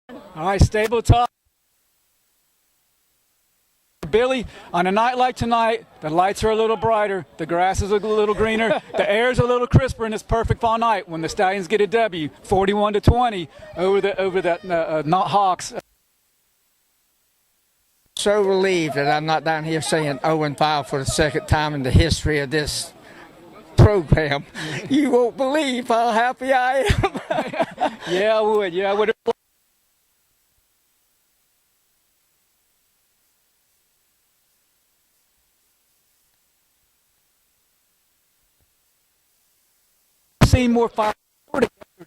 All right, Stable Talk. Billy, on a night like tonight, the lights are a little brighter, the grass is a little greener, the air is a little crisper, and it's perfect fall night when the Stallions get a W, 41-20 over the not Hawks. So relieved that I'm not down here saying 0-5 for the second time in the history of this program. You won't believe how happy I am. Yeah, I would. Yeah, I would. Seen more fire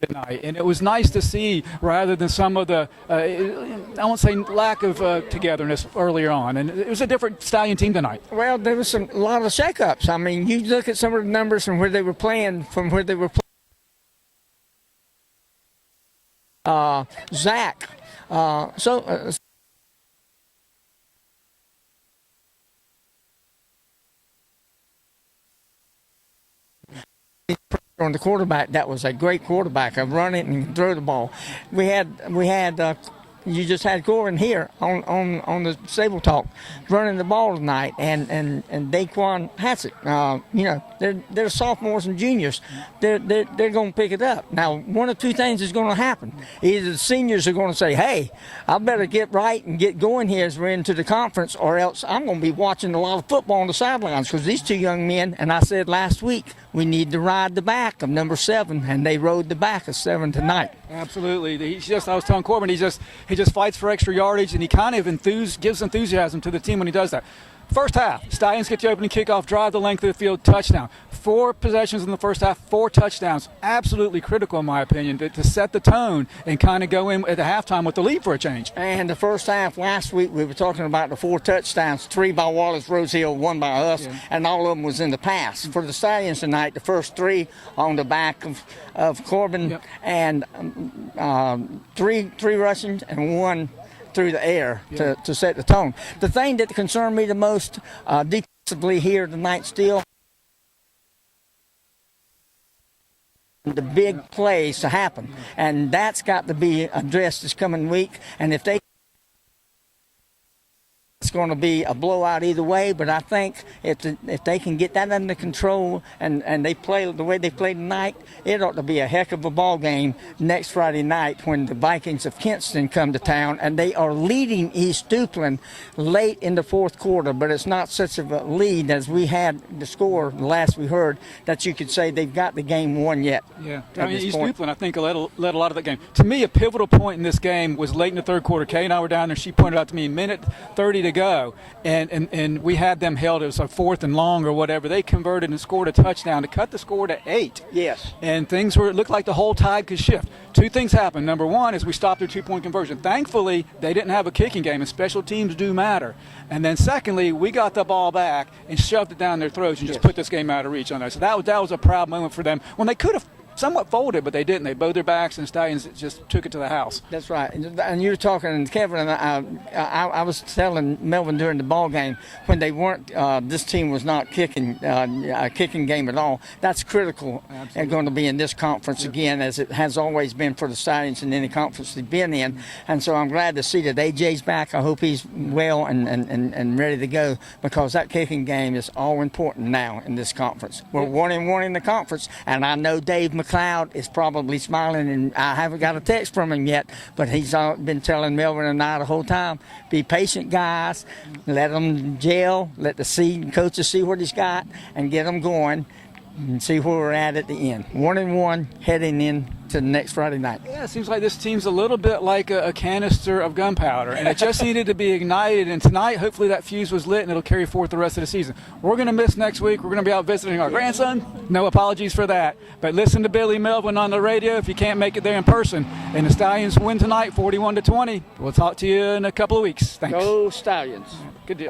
tonight, and it was nice to see rather than some of the I won't say lack of togetherness earlier on, and it was a different Stallion team tonight. Well, there was a lot of shakeups. I mean, you look at some of the numbers from where they were playing, Zach. On the quarterback, that was a great quarterback. I run it and throw the ball. We had you just had Corbin here on the StableTalk running the ball tonight, and Daquan Hassett. You know, they're sophomores and juniors. They're going to pick it up. Now, one of two things is going to happen. Either the seniors are going to say, "Hey, I better get right and get going here as we're into the conference," or else I'm going to be watching a lot of football on the sidelines because these two young men. And I said last week, we need to ride the back of number 7, and they rode the back of 7 tonight. Absolutely. I was telling Corbin, he just fights for extra yardage, and he kind of gives enthusiasm to the team when he does that. First half, Stallions get the opening kickoff, drive the length of the field, touchdown. 4 possessions in the first half, 4 touchdowns. Absolutely critical, in my opinion, to set the tone and kind of go in at the halftime with the lead for a change. And the first half last week, we were talking about the 4 touchdowns, 3 by Wallace Rosehill, 1 by us, and all of them was in the pass. For the Stallions tonight, the first 3 on the back of Corbin, and 3 rushing and 1 through the air to set the tone. The thing that concerned me the most defensively here tonight still, the big plays to happen, and that's got to be addressed this coming week. And if it's going to be a blowout either way, but I think if they can get that under control and they play the way they played tonight, it ought to be a heck of a ball game next Friday night when the Vikings of Kinston come to town, and they are leading East Duplin late in the 4th quarter, but it's not such of a lead as we had the score last we heard that you could say they've got the game won yet. Yeah, I mean, East Duplin, I think, led a lot of that game. To me, a pivotal point in this game was late in the 3rd quarter. Kay and I were down there. She pointed out to me, minute 30 to go, and we had them held. It was a 4th and long or whatever. They converted and scored a touchdown to cut the score to 8. Yes. And things it looked like the whole tide could shift. 2 things happened. Number 1 is we stopped their 2-point conversion. Thankfully, they didn't have a kicking game, and special teams do matter. And then secondly, we got the ball back and shoved it down their throats and just put this game out of reach on us. So that was a proud moment for them when they could have somewhat folded, but they didn't. They bowed their backs, and Stallions just took it to the house. That's right. And you were talking, Kevin, and I was telling Melvin during the ball game when they weren't. This team was not kicking a kicking game at all. That's critical and going to be in this conference again, as it has always been for the Stallions in any conference they've been in. And so I'm glad to see that AJ's back. I hope he's well and ready to go, because that kicking game is all important now in this conference. We're 1-1 in the conference, and I know Dave McLeod is probably smiling, and I haven't got a text from him yet, but he's been telling Melvin and I the whole time, be patient, guys, let them gel, let the coaches see what he's got, and get them going and see where we're at the end. 1-1 heading in to the next Friday night. Yeah, it seems like this team's a little bit like a canister of gunpowder, and it just needed to be ignited, and tonight hopefully that fuse was lit and it'll carry forth the rest of the season. We're going to miss next week. We're going to be out visiting our grandson. No apologies for that, but listen to Billy Melvin on the radio if you can't make it there in person. And the Stallions win tonight 41-20. We'll talk to you in a couple of weeks. Thanks. Go Stallions. Good deal.